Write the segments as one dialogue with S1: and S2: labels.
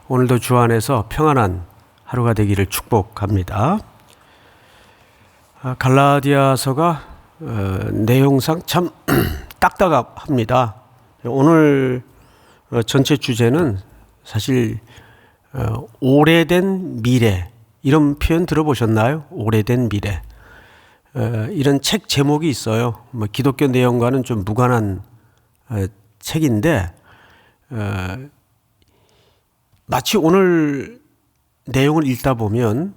S1: 오늘도 주 안에서 평안한 하루가 되기를 축복합니다. 갈라디아서가 내용상 참 딱딱합니다. 오늘 전체 주제는 사실 오래된 미래, 이런 표현 들어보셨나요? 오래된 미래. 이런 책 제목이 있어요. 기독교 내용과는 좀 무관한 책인데 마치 오늘 내용을 읽다 보면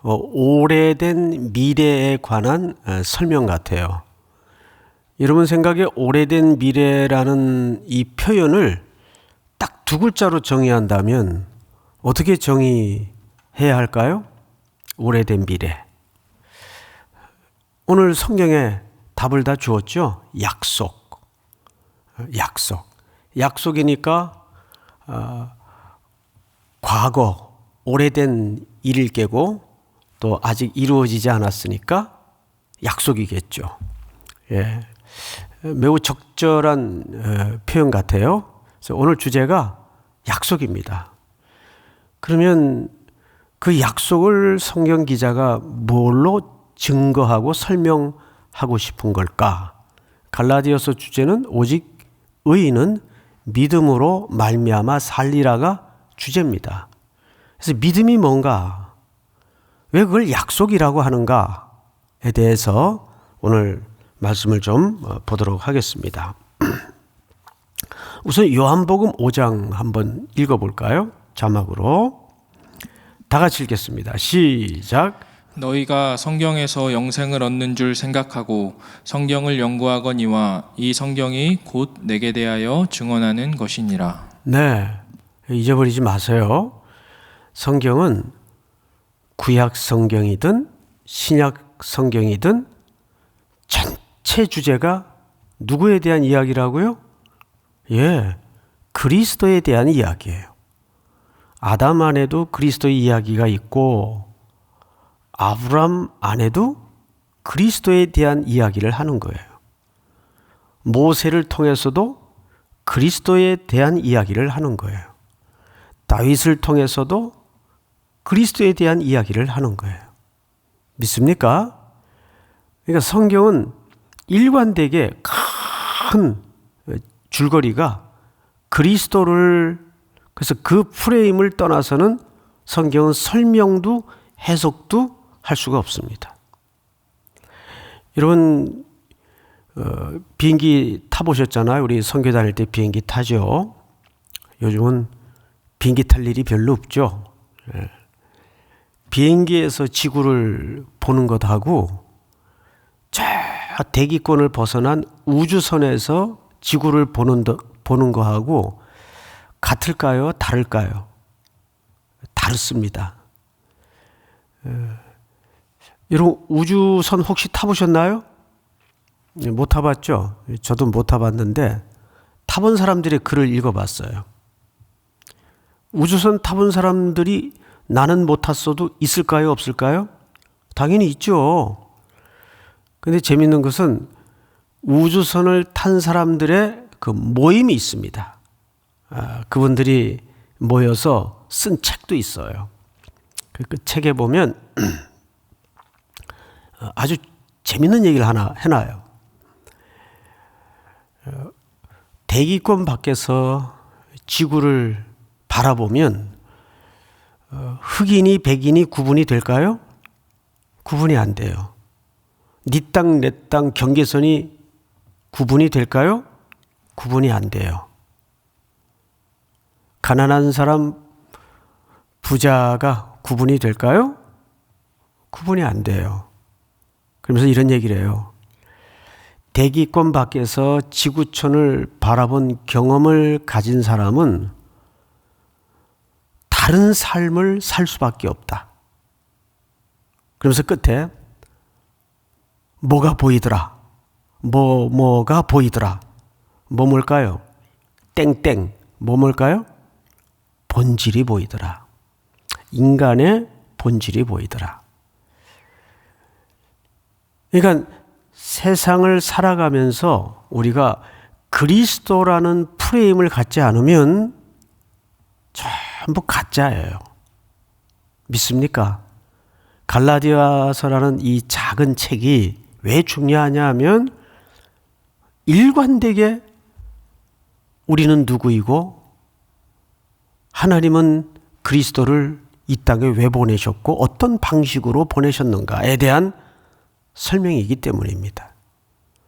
S1: 오래된 미래에 관한 설명 같아요. 여러분 생각에 오래된 미래라는 이 표현을 딱 두 글자로 정의한다면 어떻게 정의해야 할까요? 오래된 미래. 오늘 성경에 답을 다 주었죠. 약속이니까 과거, 오래된 일일 게고 또 아직 이루어지지 않았으니까 약속이겠죠. 예, 매우 적절한 표현 같아요. 그래서 오늘 주제가 약속입니다. 그러면 그 약속을 성경 기자가 뭘로 증거하고 설명하고 싶은 걸까? 갈라디아서 주제는 오직 의인은 믿음으로 말미암아 살리라가 주제입니다. 그래서 믿음이 뭔가, 왜 그걸 약속이라고 하는가에 대해서 오늘 말씀을 좀 보도록 하겠습니다. 우선 요한복음 5장 한번 읽어볼까요? 자막으로 다 같이 읽겠습니다. 시작.
S2: 너희가 성경에서 영생을 얻는 줄 생각하고 성경을 연구하거니와 이 성경이 곧 내게 대하여 증언하는 것이니라.
S1: 네, 잊어버리지 마세요. 성경은 구약 성경이든 신약 성경이든 전체 주제가 누구에 대한 이야기라고요? 예, 그리스도에 대한 이야기예요. 아담 안에도 그리스도의 이야기가 있고 아브람 안에도 그리스도에 대한 이야기를 하는 거예요. 모세를 통해서도 그리스도에 대한 이야기를 하는 거예요. 다윗을 통해서도 그리스도에 대한 이야기를 하는 거예요. 믿습니까? 그러니까 성경은 일관되게 큰 줄거리가 그리스도를, 그래서 그 프레임을 떠나서는 성경은 설명도 해석도 할 수가 없습니다. 여러분 비행기 타보셨잖아요. 우리 선교 다닐 때 비행기 타죠. 요즘은 비행기 탈 일이 별로 없죠. 비행기에서 지구를 보는 것하고 저 대기권을 벗어난 우주선에서 지구를 보는 거하고 같을까요? 다를까요? 다릅니다. 여러분 우주선 혹시 타보셨나요? 못 타봤죠? 저도 못 타봤는데 타본 사람들의 글을 읽어봤어요. 우주선 타본 사람들이 나는 못 탔어도 있을까요? 없을까요? 당연히 있죠. 근데 재밌는 것은 우주선을 탄 사람들의 그 모임이 있습니다. 그분들이 모여서 쓴 책도 있어요. 그 책에 보면 아주 재밌는 얘기를 하나 해놔요. 대기권 밖에서 지구를 바라보면 흑인이 백인이 구분이 될까요? 구분이 안 돼요. 네 땅 내 땅 경계선이 구분이 될까요? 구분이 안 돼요. 가난한 사람, 부자가 구분이 될까요? 구분이 안 돼요. 그러면서 이런 얘기를 해요. 대기권 밖에서 지구촌을 바라본 경험을 가진 사람은 다른 삶을 살 수밖에 없다. 그러면서 끝에 뭐가 보이더라? 뭐가 보이더라? 뭘까요? 땡땡. 뭘까요? 본질이 보이더라. 인간의 본질이 보이더라. 그러니까 세상을 살아가면서 우리가 그리스도라는 프레임을 갖지 않으면 전부 가짜예요. 믿습니까? 갈라디아서라는 이 작은 책이 왜 중요하냐 하면 일관되게 우리는 누구이고 하나님은 그리스도를 이 땅에 왜 보내셨고 어떤 방식으로 보내셨는가에 대한 설명이기 때문입니다.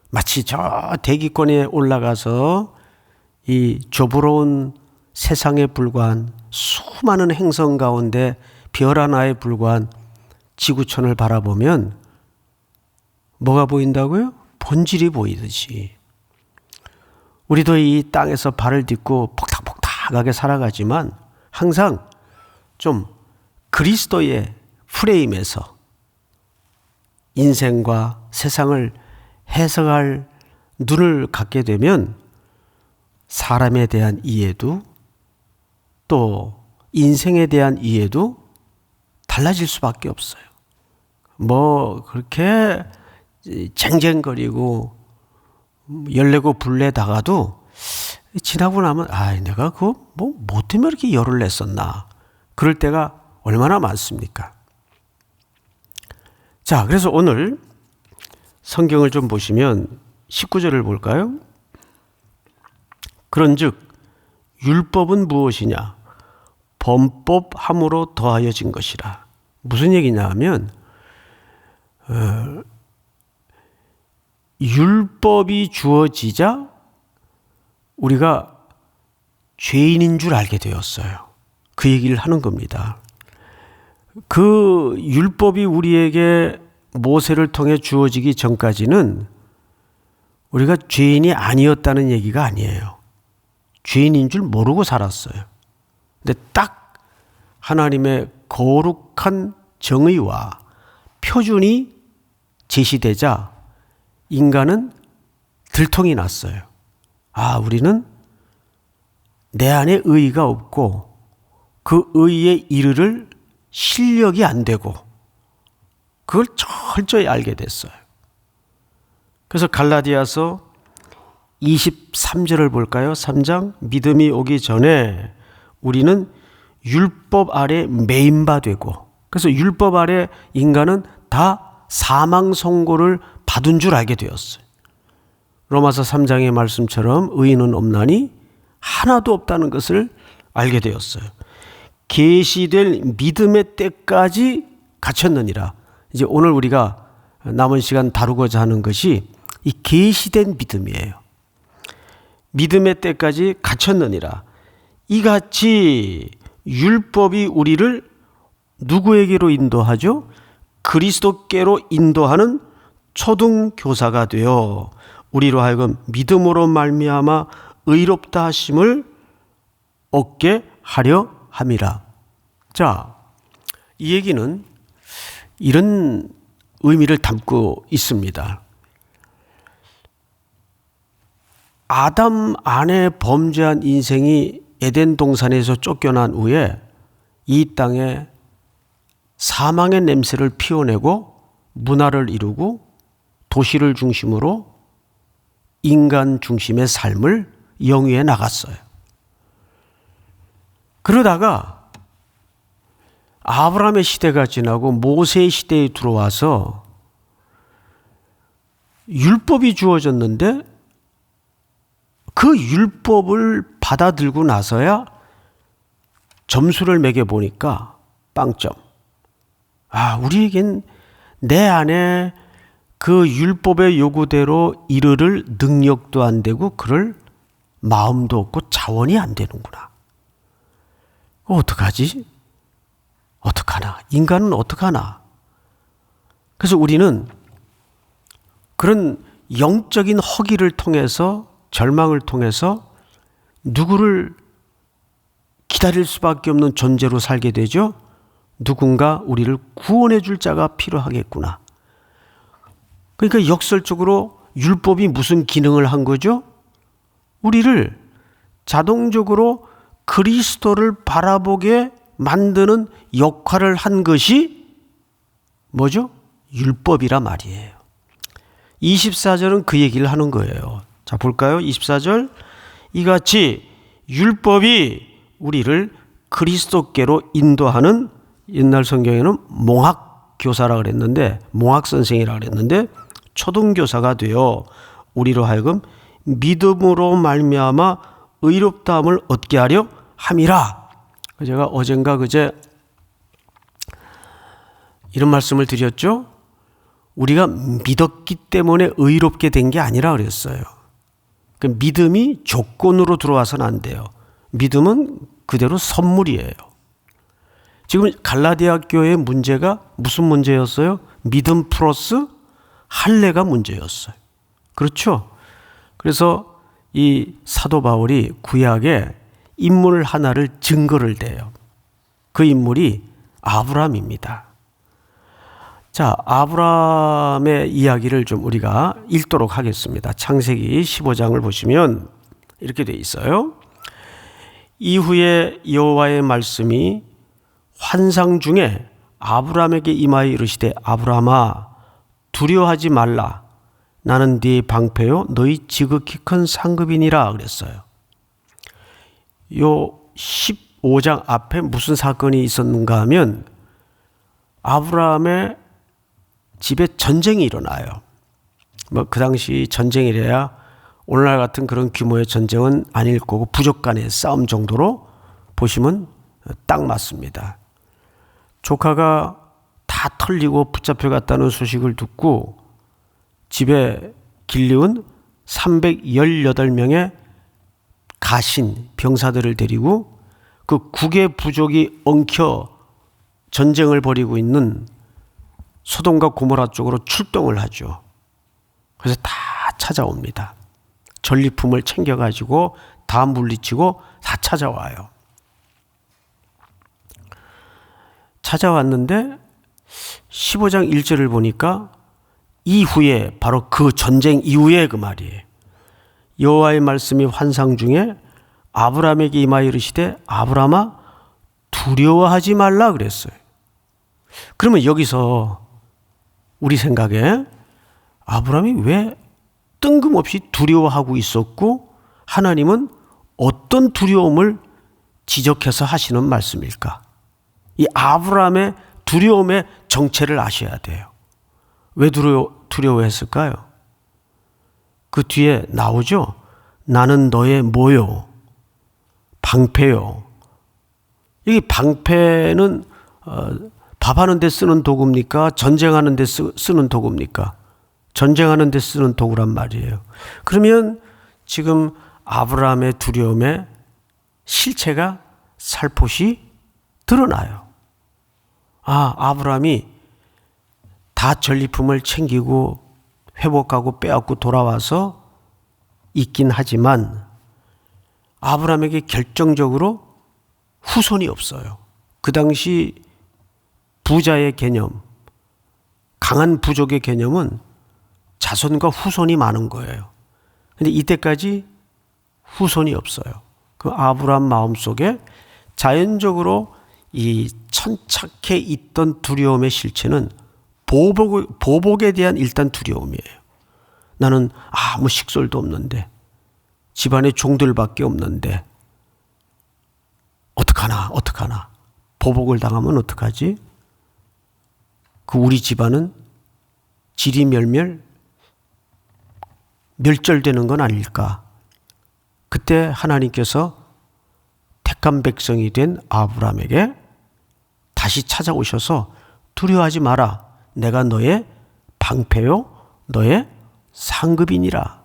S1: 마치 저 대기권에 올라가서 이 좁으로운 세상에 불과한 수많은 행성 가운데 별 하나에 불과한 지구촌을 바라보면 뭐가 보인다고요? 본질이 보이듯이. 우리도 이 땅에서 발을 딛고 폭닥폭닥하게 살아가지만 항상 좀 그리스도의 프레임에서 인생과 세상을 해석할 눈을 갖게 되면 사람에 대한 이해도 또 인생에 대한 이해도 달라질 수밖에 없어요. 뭐 그렇게 쟁쟁거리고 열내고 불내다가도 지나고 나면 내가 그거 뭐 때문에 이렇게 열을 냈었나 그럴 때가 얼마나 많습니까? 자, 그래서 오늘 성경을 좀 보시면 19절을 볼까요? 그런즉 율법은 무엇이냐? 범법함으로 더하여진 것이라. 무슨 얘기냐 하면 율법이 주어지자 우리가 죄인인 줄 알게 되었어요. 그 얘기를 하는 겁니다. 그 율법이 우리에게 모세를 통해 주어지기 전까지는 우리가 죄인이 아니었다는 얘기가 아니에요. 죄인인 줄 모르고 살았어요. 근데 딱 하나님의 거룩한 정의와 표준이 제시되자 인간은 들통이 났어요. 우리는 내 안에 의의가 없고 그 의의에 이르를 실력이 안 되고 그걸 철저히 알게 됐어요. 그래서 갈라디아서 23절을 볼까요? 3장 믿음이 오기 전에 우리는 율법 아래 매인 바 되고 그래서 율법 아래 인간은 다 사망 선고를 받은 줄 알게 되었어요. 로마서 3장의 말씀처럼 의인은 없나니 하나도 없다는 것을 알게 되었어요. 계시될 믿음의 때까지 갇혔느니라. 이제 오늘 우리가 남은 시간 다루고자 하는 것이 이 계시된 믿음이에요. 믿음의 때까지 갇혔느니라. 이같이 율법이 우리를 누구에게로 인도하죠? 그리스도께로 인도하는 초등교사가 되어 우리로 하여금 믿음으로 말미암아 의롭다 하심을 얻게 하려 함이라. 자, 이 얘기는 이런 의미를 담고 있습니다. 아담 안에 범죄한 인생이 에덴 동산에서 쫓겨난 후에 이 땅에 사망의 냄새를 피워내고 문화를 이루고 도시를 중심으로 인간 중심의 삶을 영위해 나갔어요. 그러다가 아브라함의 시대가 지나고 모세의 시대에 들어와서 율법이 주어졌는데 그 율법을 받아들고 나서야 점수를 매겨보니까 빵점. 우리에겐 내 안에 그 율법의 요구대로 이르를 능력도 안 되고 그럴 마음도 없고 자원이 안 되는구나. 어떡하지? 어떡하나? 인간은 어떡하나? 그래서 우리는 그런 영적인 허기를 통해서 절망을 통해서 누구를 기다릴 수밖에 없는 존재로 살게 되죠. 누군가 우리를 구원해 줄 자가 필요하겠구나. 그러니까 역설적으로 율법이 무슨 기능을 한 거죠? 우리를 자동적으로 그리스도를 바라보게 만드는 역할을 한 것이 뭐죠? 율법이라 말이에요. 24절은 그 얘기를 하는 거예요. 볼까요? 24절. 이같이 율법이 우리를 그리스도께로 인도하는, 옛날 성경에는 몽학교사라 그랬는데, 몽학선생이라 그랬는데, 초등교사가 되어 우리로 하여금 믿음으로 말미암아 의롭다함을 얻게 하려 함이라. 제가 어젠가 그제 이런 말씀을 드렸죠. 우리가 믿었기 때문에 의롭게 된 게 아니라 그랬어요. 그 믿음이 조건으로 들어와서는 안 돼요. 믿음은 그대로 선물이에요. 지금 갈라디아 교회의 문제가 무슨 문제였어요? 믿음 플러스 할례가 문제였어요. 그렇죠? 그래서 이 사도 바울이 구약에 인물 하나를 증거를 대요. 그 인물이 아브라함입니다. 자, 아브라함의 이야기를 좀 우리가 읽도록 하겠습니다. 창세기 15장을 보시면 이렇게 돼 있어요. 이후에 여호와의 말씀이 환상 중에 아브라함에게 임하여 이르시되 아브라함아 두려워하지 말라. 나는 네 방패요 너희 지극히 큰 상급이니라 그랬어요. 요 15장 앞에 무슨 사건이 있었는가 하면 아브라함의 집에 전쟁이 일어나요. 그 당시 전쟁이래야 오늘날 같은 그런 규모의 전쟁은 아닐 거고 부족 간의 싸움 정도로 보시면 딱 맞습니다. 조카가 다 털리고 붙잡혀갔다는 소식을 듣고 집에 길리운 318명의 가신 병사들을 데리고 그 국의 부족이 엉켜 전쟁을 벌이고 있는 소돔과 고모라 쪽으로 출동을 하죠. 그래서 다 찾아옵니다. 전리품을 챙겨가지고 다 물리치고 다 찾아와요. 찾아왔는데 15장 1절을 보니까 이후에, 바로 그 전쟁 이후에 그 말이에요. 여호와의 말씀이 환상 중에 아브라함에게 임하여 이르시되 아브라함아 두려워하지 말라 그랬어요. 그러면 여기서 우리 생각에 아브라함이 왜 뜬금없이 두려워하고 있었고 하나님은 어떤 두려움을 지적해서 하시는 말씀일까? 이 아브라함의 두려움의 정체를 아셔야 돼요. 왜 두려워했을까요? 그 뒤에 나오죠. 나는 너의 뭐요? 방패요. 이 방패는 밥하는 데 쓰는 도구입니까? 전쟁하는 데 쓰는 도구입니까? 전쟁하는 데 쓰는 도구란 말이에요. 그러면 지금 아브라함의 두려움의 실체가 살포시 드러나요. 아브라함이 다 전리품을 챙기고 회복하고 빼앗고 돌아와서 있긴 하지만 아브라함에게 결정적으로 후손이 없어요. 그 당시 부자의 개념, 강한 부족의 개념은 자손과 후손이 많은 거예요. 근데 이때까지 후손이 없어요. 그 아브라함 마음속에 자연적으로 이 천착해 있던 두려움의 실체는 보복에 대한 일단 두려움이에요. 나는 아무 식솔도 없는데, 집안에 종들밖에 없는데 어떡하나 보복을 당하면 어떡하지? 그 우리 집안은 멸절되는 건 아닐까? 그때 하나님께서 택한 백성이 된 아브라함에게 다시 찾아오셔서 두려워하지 마라. 내가 너의 방패요 너의 상급이니라.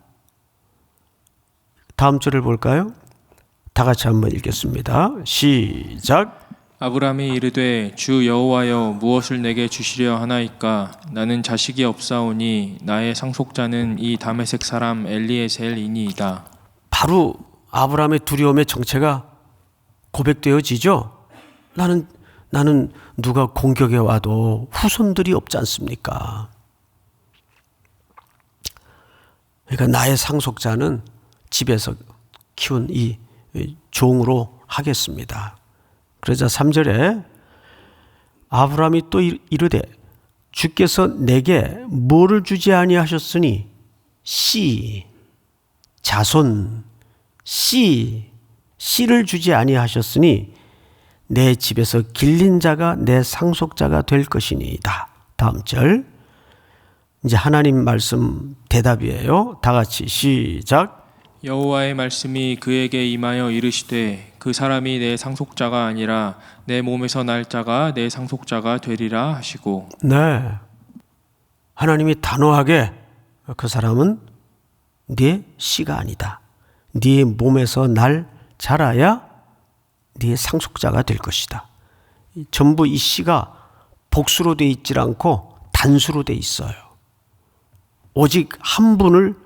S1: 다음 절을 볼까요? 다 같이 한번 읽겠습니다. 시작.
S2: 아브라함이 이르되 주 여호와여 무엇을 내게 주시려 하나이까? 나는 자식이 없사오니 나의 상속자는 이 다메섹 사람 엘리에셀이니이다.
S1: 바로 아브라함의 두려움의 정체가 고백되어지죠. 나는 누가 공격해 와도 후손들이 없지 않습니까? 그러니까 나의 상속자는 집에서 키운 이 종으로 하겠습니다. 그러자 3절에 아브라함이 또 이르되 주께서 내게 뭐를 주지 아니하셨으니 씨, 자손, 씨를 주지 아니하셨으니 내 집에서 길린 자가 내 상속자가 될 것이니이다. 다음 절. 이제 하나님 말씀 대답이에요. 다 같이 시작.
S2: 여호와의 말씀이 그에게 임하여 이르시되 그 사람이 내 상속자가 아니라 내 몸에서 날 자가 내 상속자가 되리라 하시고.
S1: 네. 하나님이 단호하게 그 사람은 네 씨가 아니다. 네 몸에서 날 자라야 네 상속자가 될 것이다. 전부 이 씨가 복수로 돼 있질 않고 단수로 돼 있어요. 오직 한 분을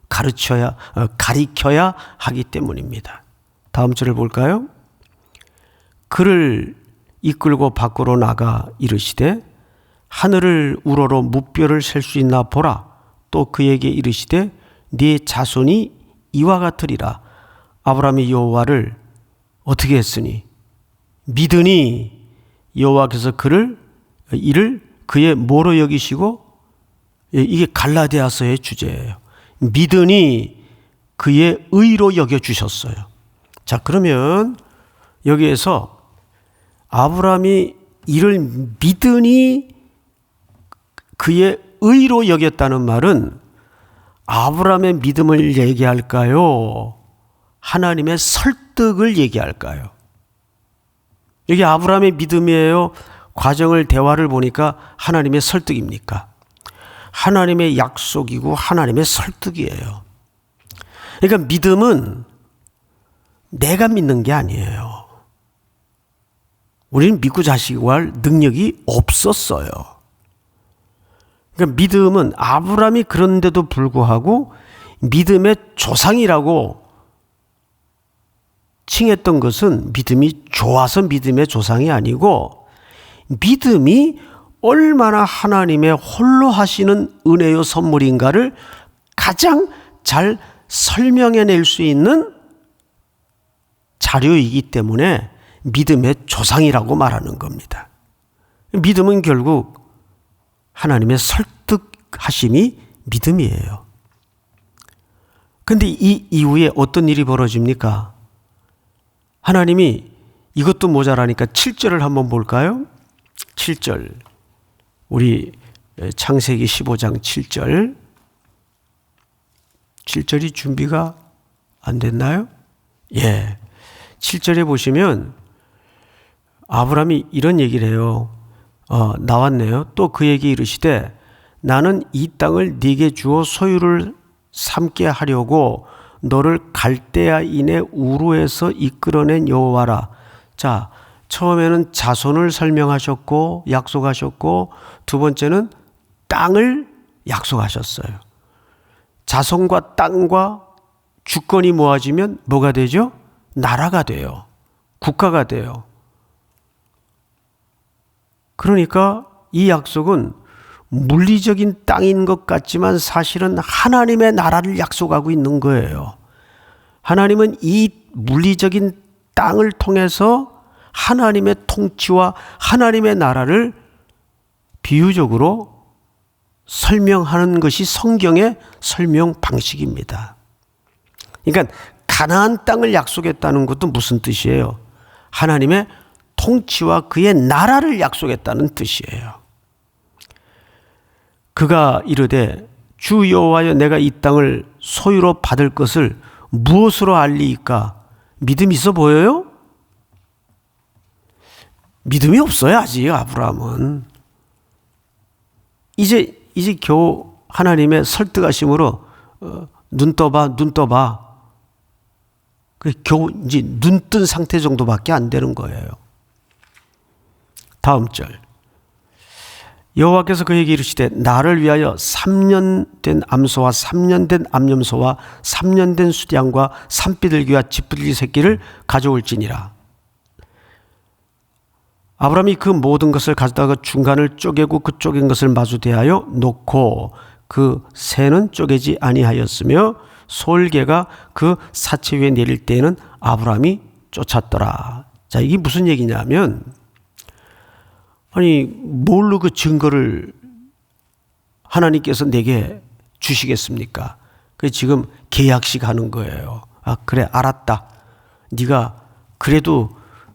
S1: 가리켜야 하기 때문입니다. 다음 절을 볼까요? 그를 이끌고 밖으로 나가 이르시되 하늘을 우러러 무뼈를 셀 수 있나 보라. 또 그에게 이르시되 네 자손이 이와 같으리라. 아브라함이 여호와를 어떻게 했으니 믿으니 여호와께서 이를 그의 뭐로 여기시고, 이게 갈라디아서의 주제예요. 믿으니 그의 의로 여겨주셨어요. 자, 그러면 여기에서 아브라함이 이를 믿으니 그의 의로 여겼다는 말은 아브라함의 믿음을 얘기할까요? 하나님의 설득을 얘기할까요? 여기 아브라함의 믿음이에요? 대화를 보니까 하나님의 설득입니까? 하나님의 약속이고 하나님의 설득이에요. 그러니까 믿음은 내가 믿는 게 아니에요. 우리는 믿고 자시고 할 능력이 없었어요. 그러니까 믿음은 아브라함이 그런데도 불구하고 믿음의 조상이라고 칭했던 것은 믿음이 좋아서 믿음의 조상이 아니고 믿음이 얼마나 하나님의 홀로 하시는 은혜요 선물인가를 가장 잘 설명해낼 수 있는 자료이기 때문에 믿음의 조상이라고 말하는 겁니다. 믿음은 결국 하나님의 설득하심이 믿음이에요. 그런데 이 이후에 어떤 일이 벌어집니까? 하나님이 이것도 모자라니까 7절을 한번 볼까요? 7절. 우리 창세기 15장 7절. 7절이 준비가 안 됐나요? 예. 7절에 보시면 아브라함이 이런 얘기를 해요. 나왔네요. 또 그에게 이르시되 나는 이 땅을 네게 주어 소유를 삼게 하려고 너를 갈대아인의 우르에서 이끌어낸 여호와라. 자, 처음에는 자손을 설명하셨고 약속하셨고 두 번째는 땅을 약속하셨어요. 자손과 땅과 주권이 모아지면 뭐가 되죠? 나라가 돼요. 국가가 돼요. 그러니까 이 약속은 물리적인 땅인 것 같지만 사실은 하나님의 나라를 약속하고 있는 거예요. 하나님은 이 물리적인 땅을 통해서 하나님의 통치와 하나님의 나라를 비유적으로 설명하는 것이 성경의 설명 방식입니다. 그러니까 가나안 땅을 약속했다는 것도 무슨 뜻이에요? 하나님의 통치와 그의 나라를 약속했다는 뜻이에요. 그가 이르되 주 여호와여 내가 이 땅을 소유로 받을 것을 무엇으로 알리이까? 믿음이 있어 보여요? 믿음이 없어요 아직 아브라함은. 이제 겨우 하나님의 설득하심으로 눈 떠봐. 겨우 이제 눈 뜬 상태 정도밖에 안 되는 거예요. 다음 절. 여호와께서 그에게 이르시되 나를 위하여 3년 된 암소와 3년 된 암염소와 3년 된 수량과 산비둘기와 쥐뿔기 새끼를 가져올지니라. 아브라함이 그 모든 것을 가져다가 중간을 쪼개고 그 쪼갠 것을 마주 대하여 놓고 그 새는 쪼개지 아니하였으며 솔개가 그 사체 위에 내릴 때에는 아브라함이 쫓았더라. 자, 이게 무슨 얘기냐면 아니 뭘로 그 증거를 하나님께서 내게 주시겠습니까? 그래서 지금 계약식 하는 거예요. 아 그래 알았다. 네가 그래도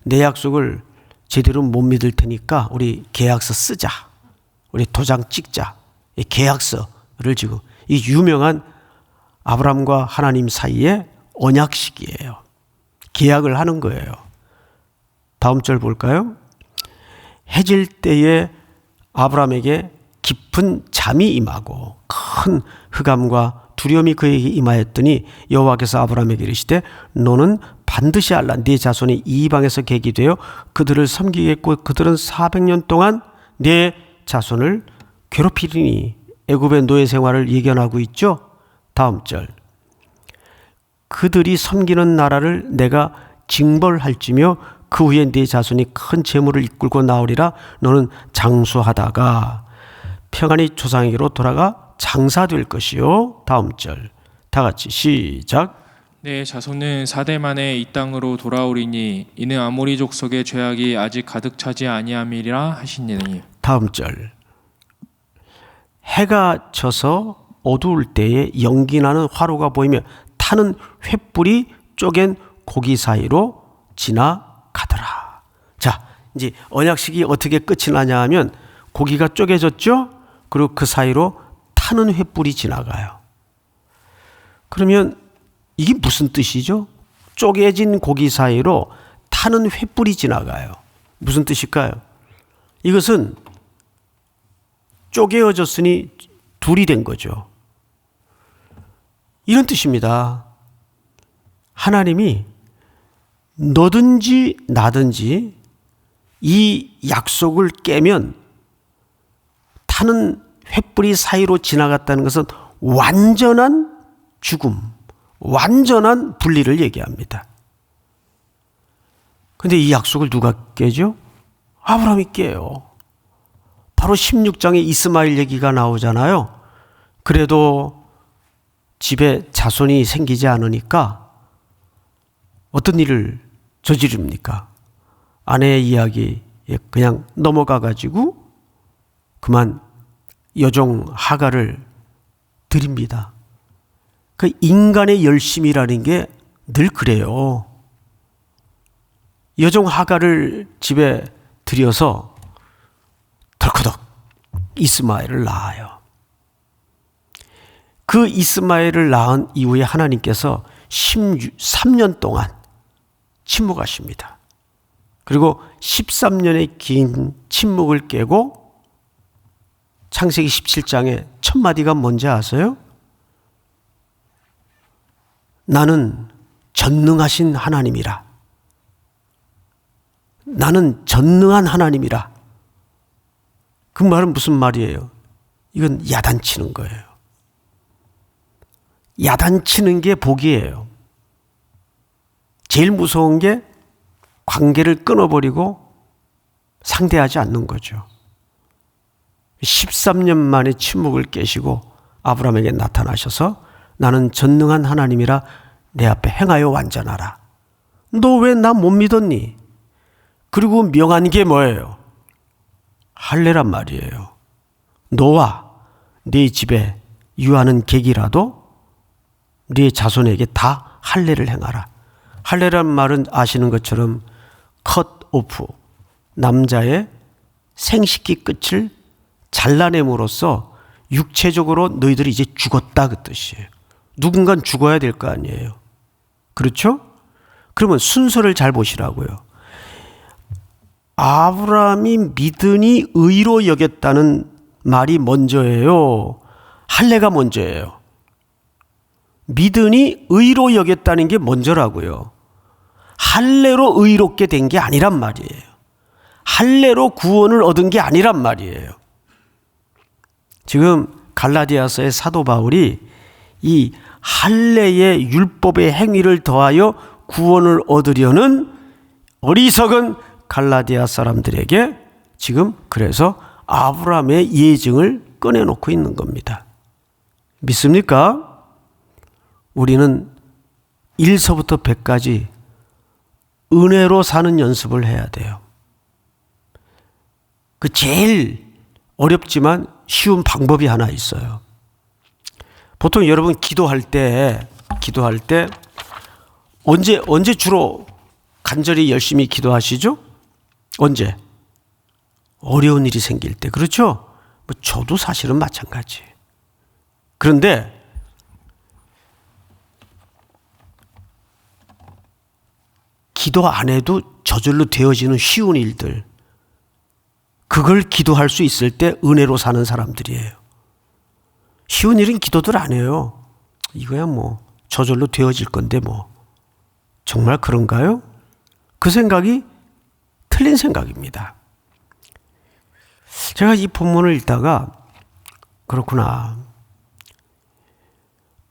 S1: 내 약속을 제대로 못 믿을 테니까 우리 계약서 쓰자. 우리 도장 찍자. 이 계약서를 지금 이 유명한 아브라함과 하나님 사이의 언약식이에요. 계약을 하는 거예요. 다음 절 볼까요? 해질 때에 아브라함에게 깊은 잠이 임하고 큰 흑암과 두려움이 그에게 임하였더니 여호와께서 아브라함에게 이르시되 너는 반드시 알라 네 자손이 이방에서 객이 되어 그들을 섬기겠고 그들은 400년 동안 네 자손을 괴롭히리니. 애굽의 노예 생활을 예견하고 있죠. 다음 절 그들이 섬기는 나라를 내가 징벌할지며 그 후에 네 자손이 큰 재물을 이끌고 나오리라. 너는 장수하다가 평안히 조상에게로 돌아가 장사될 것이요. 다음 절 다 같이 시작.
S2: 내 자손은 4대 만에 이 땅으로 돌아오리니 이는 아모리 족속의 죄악이 아직 가득 차지 아니함이라 하시니니.
S1: 다음 절 해가 져서 어두울 때에 연기나는 화로가 보이며 타는 횃불이 쪼갠 고기 사이로 지나가더라. 자, 이제 언약식이 어떻게 끝이 나냐 하면 고기가 쪼개졌죠? 그리고 그 사이로 타는 횃불이 지나가요. 그러면 이게 무슨 뜻이죠? 쪼개진 고기 사이로 타는 횃불이 지나가요. 무슨 뜻일까요? 이것은 쪼개어졌으니 둘이 된 거죠. 이런 뜻입니다. 하나님이 너든지 나든지 이 약속을 깨면 타는 횃불이 사이로 지나갔다는 것은 완전한 죽음, 완전한 분리를 얘기합니다. 근데 이 약속을 누가 깨죠? 아브라함이 깨요. 바로 16장에 이스마엘 얘기가 나오잖아요. 그래도 집에 자손이 생기지 않으니까 어떤 일을 저지릅니까? 아내의 이야기에 그냥 넘어가 가지고 그만 여종 하갈을 드립니다. 그 인간의 열심이라는 게 늘 그래요. 여종 하갈을 집에 들여서 덜커덕 이스마엘을 낳아요. 그 이스마엘을 낳은 이후에 하나님께서 13년 동안 침묵하십니다. 그리고 13년의 긴 침묵을 깨고 창세기 17장에 첫 마디가 뭔지 아세요? 나는 전능하신 하나님이라. 나는 전능한 하나님이라. 그 말은 무슨 말이에요? 이건 야단치는 거예요. 야단치는 게 복이에요. 제일 무서운 게 관계를 끊어버리고 상대하지 않는 거죠. 13년 만에 침묵을 깨시고 아브라함에게 나타나셔서 나는 전능한 하나님이라 내 앞에 행하여 완전하라. 너 왜 나 못 믿었니? 그리고 명한 게 뭐예요? 할례란 말이에요. 너와 네 집에 유하는 객이라도 네 자손에게 다 할례를 행하라. 할례란 말은 아시는 것처럼 컷 오프, 남자의 생식기 끝을 잘라냄으로써 육체적으로 너희들이 이제 죽었다 그 뜻이에요. 누군간 죽어야 될 거 아니에요. 그렇죠? 그러면 순서를 잘 보시라고요. 아브라함이 믿으니 의로 여겼다는 말이 먼저예요? 할례가 먼저예요? 믿으니 의로 여겼다는 게 먼저라고요. 할례로 의롭게 된 게 아니란 말이에요. 할례로 구원을 얻은 게 아니란 말이에요. 지금 갈라디아서의 사도 바울이 이 할례의 율법의 행위를 더하여 구원을 얻으려는 어리석은 갈라디아 사람들에게 지금 그래서 아브라함의 예증을 꺼내놓고 있는 겁니다. 믿습니까? 우리는 1서부터 100까지 은혜로 사는 연습을 해야 돼요. 그 제일 어렵지만 쉬운 방법이 하나 있어요. 보통 여러분 기도할 때 언제 주로 간절히 열심히 기도하시죠? 언제? 어려운 일이 생길 때. 그렇죠? 뭐 저도 사실은 마찬가지. 그런데 기도 안 해도 저절로 되어지는 쉬운 일들, 그걸 기도할 수 있을 때 은혜로 사는 사람들이에요. 쉬운 일은 기도들 안 해요. 이거야 뭐 저절로 되어질 건데 뭐. 정말 그런가요? 그 생각이 틀린 생각입니다. 제가 이 본문을 읽다가 그렇구나.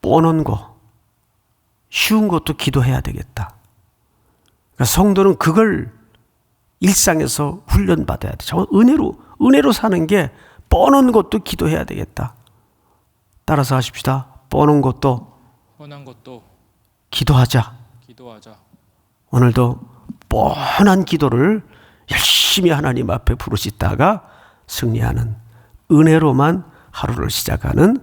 S1: 뻔한 거, 쉬운 것도 기도해야 되겠다. 그러니까 성도는 그걸 일상에서 훈련받아야 돼. 정말 은혜로 사는 게 뻔한 것도 기도해야 되겠다. 따라서 하십시다. 뻔한 것도
S2: 뻔한 것도
S1: 기도하자. 오늘도 뻔한 기도를 열심히 하나님 앞에 부르짖다가 승리하는 은혜로만 하루를 시작하는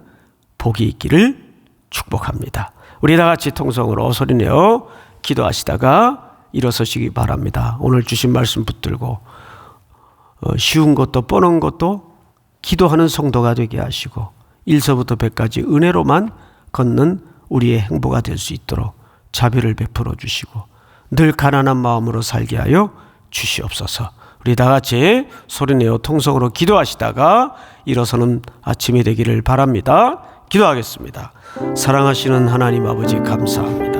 S1: 복이 있기를 축복합니다. 우리 다 같이 통성으로 소리내어 기도하시다가 일어서시기 바랍니다. 오늘 주신 말씀 붙들고 쉬운 것도 뻔한 것도 기도하는 성도가 되게 하시고 1서부터 100까지 은혜로만 걷는 우리의 행보가 될 수 있도록 자비를 베풀어 주시고 늘 가난한 마음으로 살게 하여 주시옵소서. 우리 다 같이 소리내어 통성으로 기도하시다가 일어서는 아침이 되기를 바랍니다. 기도하겠습니다. 사랑하시는 하나님 아버지 감사합니다.